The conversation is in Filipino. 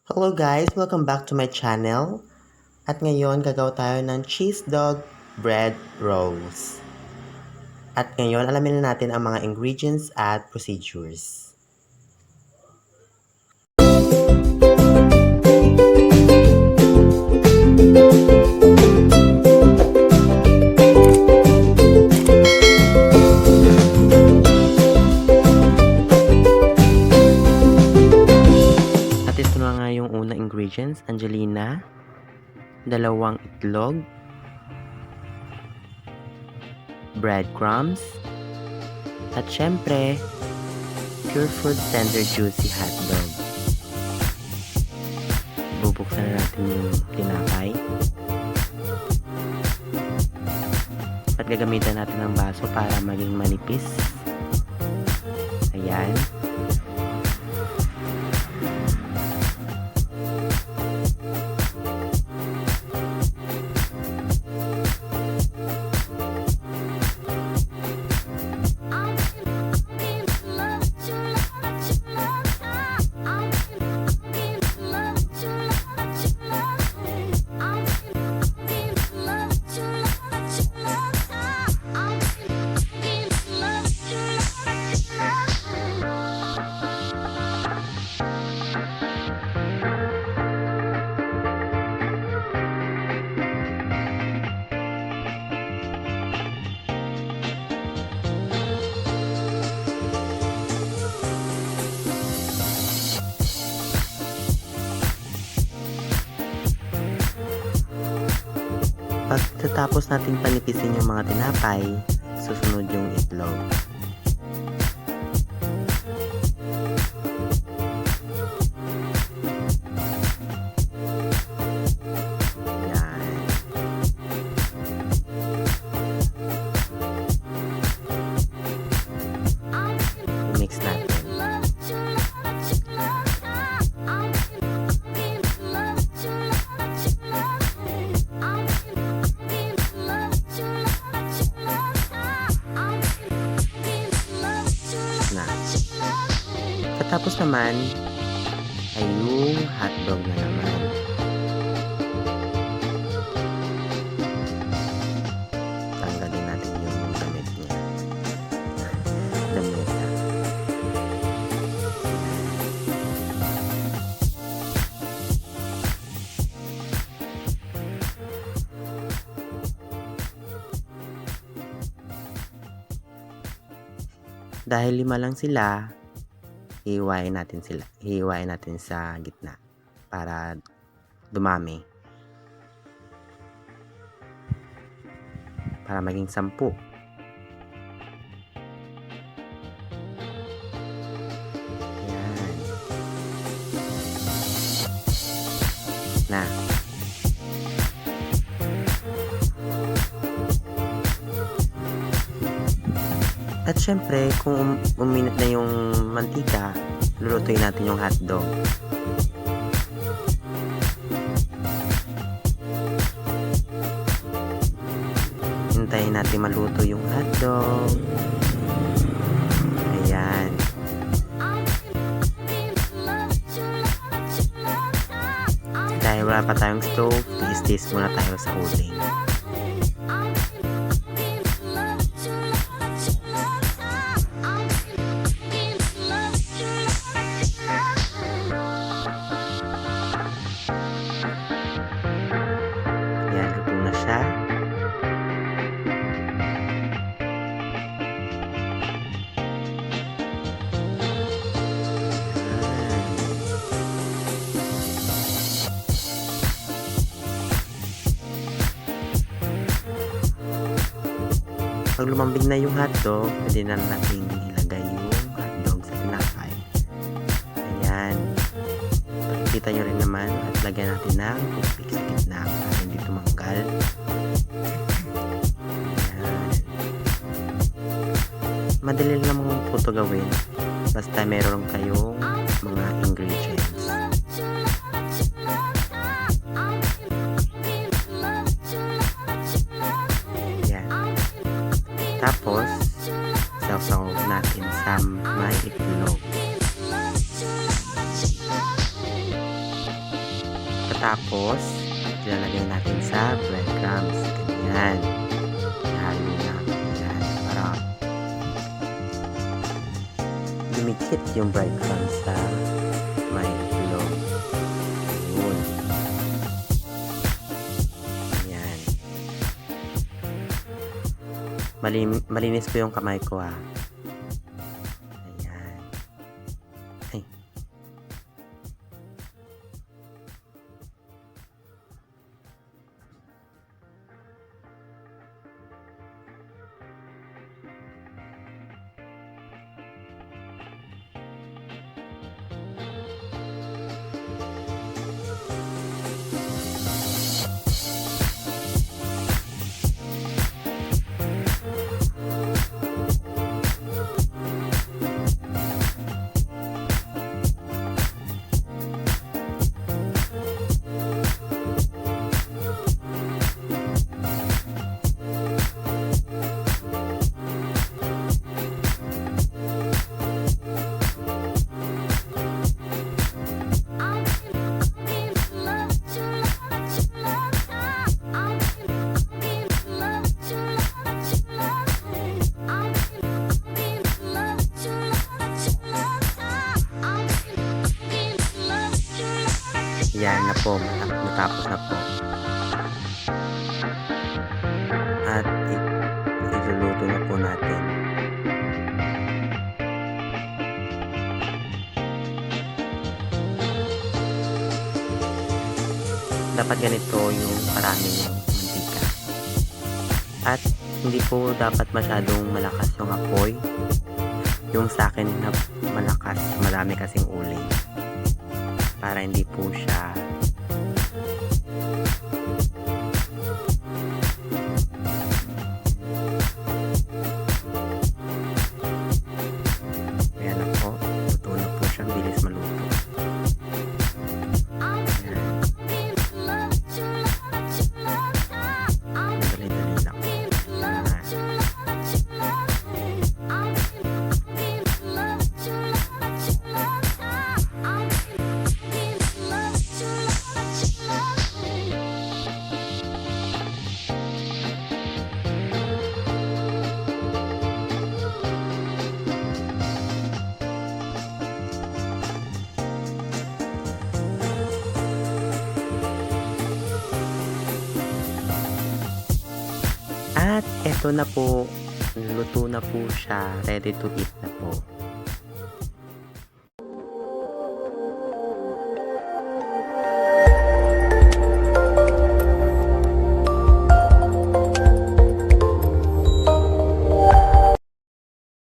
Hello guys! Welcome back to my channel. At ngayon, gagawa tayo ng cheesedog bread rolls. At ngayon, alamin na natin ang mga ingredients at procedures. At ito na nga yung unang ingredients. Angelina, 2 itlog, breadcrumbs, at syempre, pure food tender juicy hotdog. Bubuksan na natin yung tinapay. At gagamitan natin ng baso para maging manipis. Ayan. Pagkatapos natin panipisin yung mga tinapay, susunod yung itlog. Yan. I-mix natin. Tapos naman ay yung hotdog na naman. Tanggalin natin yung damit niya. Damit na. Dahil 5 lang sila, hihiwain natin sa gitna para dumami, para maging 10. Yan na. At syempre, kung uminit na yung mantika, lulutuin natin yung hotdog. Hintayin natin maluto yung hotdog. Ayan. Dahil wala pa tayong stove, tiis-tiis muna tayo sa uling. Pag lumambing na yung hotdog, pwede na natin ilagay yung hotdog sa tinapay. Ayan. Pakikita nyo rin naman at lagyan natin ng toothpick sa gitna para hindi tumanggal. Ayan. Madali lang naman po ito gawin. Basta meron kayong mga ingredients. Tapos, sausaw natin sa may itlog. Pagkatapos, ilalagay natin sa breadcrumbs. Ganyan. Ihalo lang. Ganyan. Para dumikit yung breadcrumbs sa may itlog. Yun. Ganyan. Malinis po yung kamay ko ha. Ayan. Ay. Yan na po, natapos na po. At iluluto na po natin. Dapat ganito yung karami yung mantika. At hindi po dapat masyadong malakas yung apoy. Yung sa akin na malakas, marami kasing uling. Para hindi po siya ayan na po, luto na po siya, bilis maluto. Dali-dali lang. At eto na po, luto na po siya, ready to eat na po.